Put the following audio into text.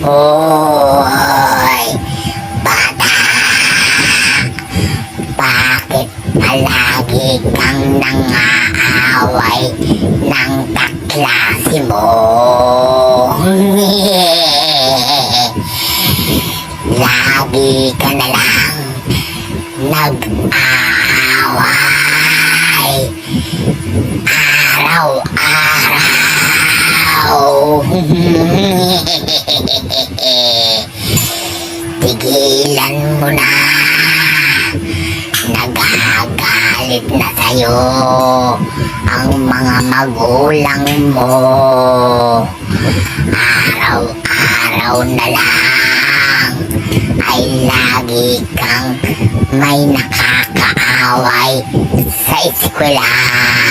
Hoy, bata! Bakit palagi kang nangaaway ng kaklase mo? Lagi ka na lang nag-aaway araw-araw. Tigilan mo na. Nagagalit na sa'yo ang mga magulang mo. Araw-araw na lang ay lagi kang may nakakaaway sa eskwela.